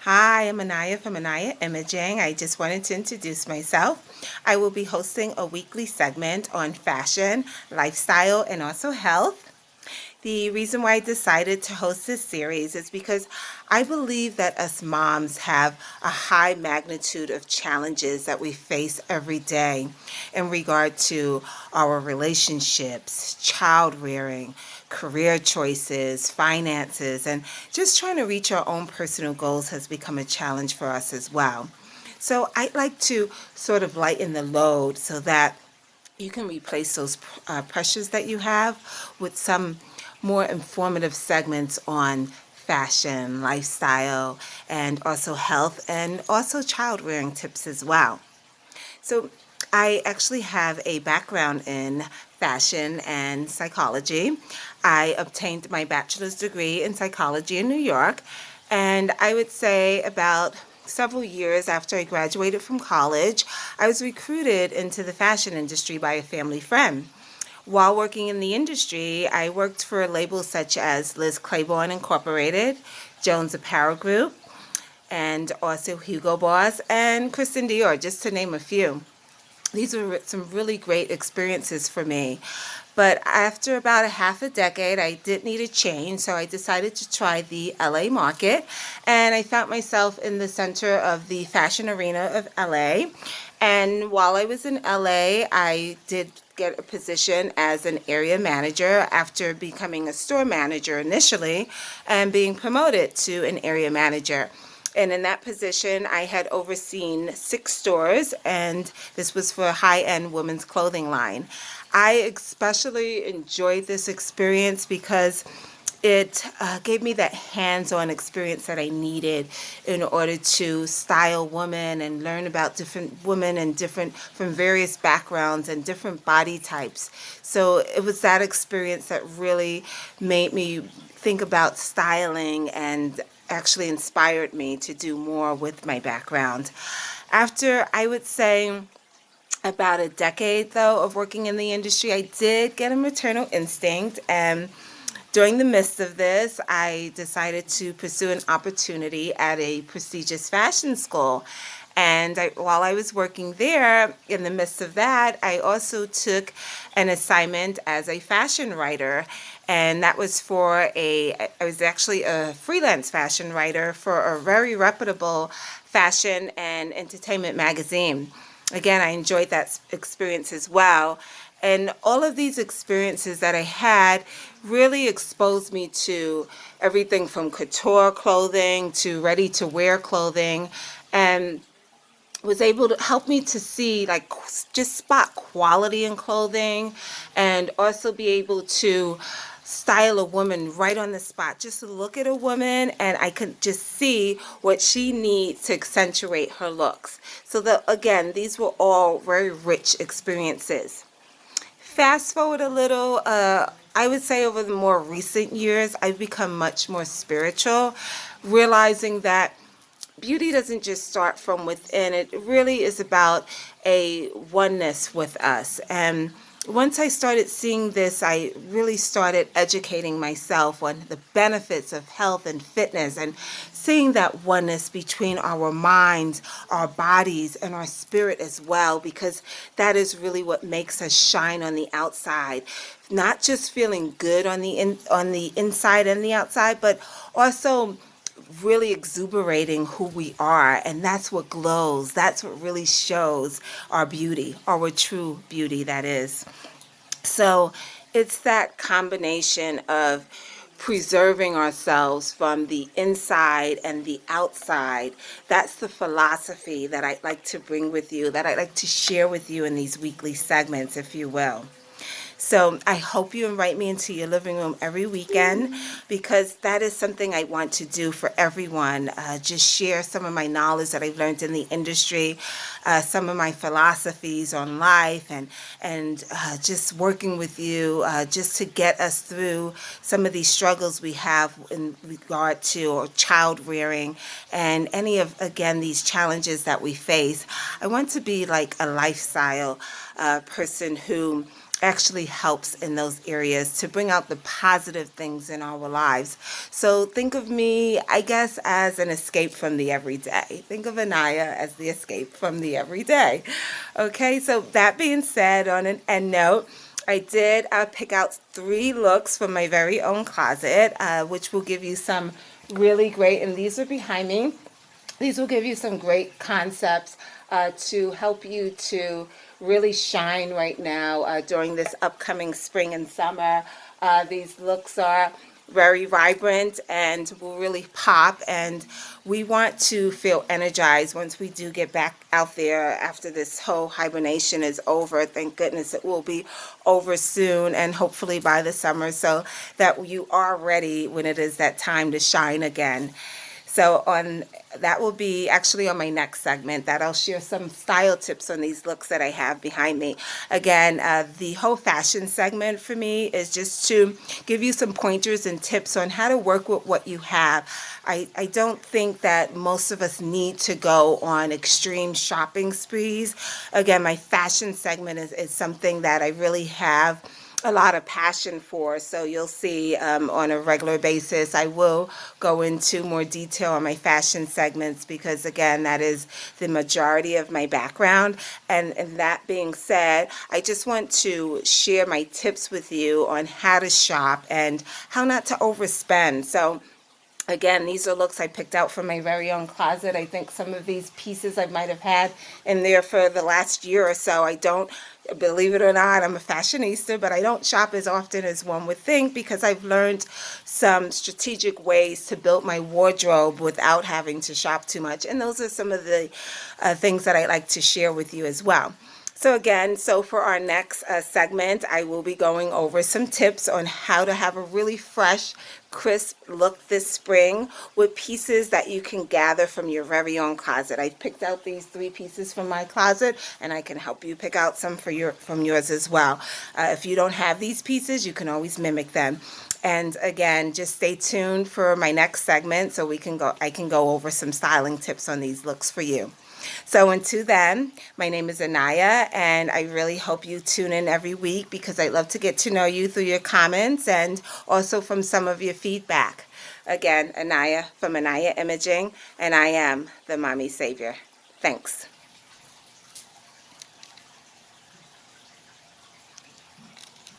Hi, I'm Aniyah from Aniyah Imaging. I just wanted to introduce myself. I will be hosting a weekly segment on fashion, lifestyle, and also health. The reason why I decided to host this series is because I believe that us moms have a high magnitude of challenges that we face every day in regard to our relationships, child rearing, career choices, finances, and just trying to reach our own personal goals has become a challenge for us as well. So I'd like to sort of lighten the load so that you can replace those pressures that you have with some more informative segments on fashion, lifestyle, and also health, and also child rearing tips as well. So, I actually have a background in fashion and psychology. I obtained my bachelor's degree in psychology in New York, and I would say about several years after I graduated from college, I was recruited into the fashion industry by a family friend. While working in the industry, I worked for labels such as Liz Claiborne Incorporated, Jones Apparel Group, and also Hugo Boss and Christian Dior, just to name a few. These were some really great experiences for me. But after about a half a decade, I did need a change, so I decided to try the LA market. And I found myself in the center of the fashion arena of LA. And while I was in LA, I did get a position as an area manager after becoming a store manager initially and being promoted to an area manager. And in that position, I had overseen 6 stores, and this was for a high-end women's clothing line. I especially enjoyed this experience because it gave me that hands-on experience that I needed in order to style women and learn about different women and different from various backgrounds and different body types. So it was that experience that really made me think about styling and actually inspired me to do more with my background. After, I would say, about a decade though of working in the industry, I did get a maternal instinct, and during the midst of this, I decided to pursue an opportunity at a prestigious fashion school. And while I was working there, in the midst of that, I also took an assignment as a fashion writer. And that was I was actually a freelance fashion writer for a very reputable fashion and entertainment magazine. Again, I enjoyed that experience as well. And all of these experiences that I had really exposed me to everything from couture clothing to ready to wear clothing, and was able to help me to see, like, just spot quality in clothing, and also be able to style a woman right on the spot. Just look at a woman and I could just see what she needs to accentuate her looks. So that, again, these were all very rich experiences. Fast forward a little, I would say over the more recent years, I've become much more spiritual, realizing that beauty doesn't just start from within. It really is about a oneness with us. And once I started seeing this, I really started educating myself on the benefits of health and fitness, and seeing that oneness between our minds, our bodies, and our spirit as well, because that is really what makes us shine on the outside. Not just feeling good on on the inside and the outside, but also really exuberating who we are, and that's what glows. That's what really shows our beauty, our true beauty, that is. So it's that combination of preserving ourselves from the inside and the outside. That's the philosophy that I'd like to bring with you, that I'd like to share with you in these weekly segments, if you will. So I hope you invite me into your living room every weekend, because that is something I want to do for everyone. Just share some of my knowledge that I've learned in the industry, some of my philosophies on life, and just working with you just to get us through some of these struggles we have in regard to child rearing and any of, again, these challenges that we face. I want to be like a lifestyle person who actually helps in those areas to bring out the positive things in our lives. So think of me, I guess, as an escape from the everyday. Think of Aniyah as the escape from the everyday. Okay, so that being said, on an end note, I did pick out 3 looks from my very own closet, which will give you some really great, and these are behind me. These will give you some great concepts to help you to really shine right now during this upcoming spring and summer. These looks are very vibrant and will really pop, and we want to feel energized once we do get back out there after this whole hibernation is over. Thank goodness it will be over soon, and hopefully by the summer, so that you are ready when it is that time to shine again. So that will be actually on my next segment, that I'll share some style tips on these looks that I have behind me. Again, the whole fashion segment for me is just to give you some pointers and tips on how to work with what you have. I don't think that most of us need to go on extreme shopping sprees. Again, my fashion segment is something that I really have a lot of passion for, so you'll see on a regular basis I will go into more detail on my fashion segments, because again, that is the majority of my background. And that being said, I just want to share my tips with you on how to shop and how not to overspend. So again, these are looks I picked out from my very own closet. I think some of these pieces I might have had in there for the last year or so. I don't, believe it or not, I'm a fashionista, but I don't shop as often as one would think, because I've learned some strategic ways to build my wardrobe without having to shop too much. And those are some of the things that I like to share with you as well. So again, for our next segment, I will be going over some tips on how to have a really fresh, crisp look this spring with pieces that you can gather from your very own closet. I picked out these 3 pieces from my closet, and I can help you pick out some from yours as well. If you don't have these pieces, you can always mimic them. And again, just stay tuned for my next segment so I can go over some styling tips on these looks for you. So until then, my name is Aniyah, and I really hope you tune in every week, because I love to get to know you through your comments and also from some of your feedback. Again, Aniyah from Aniyah Imaging, and I am the Mommy Savior. Thanks.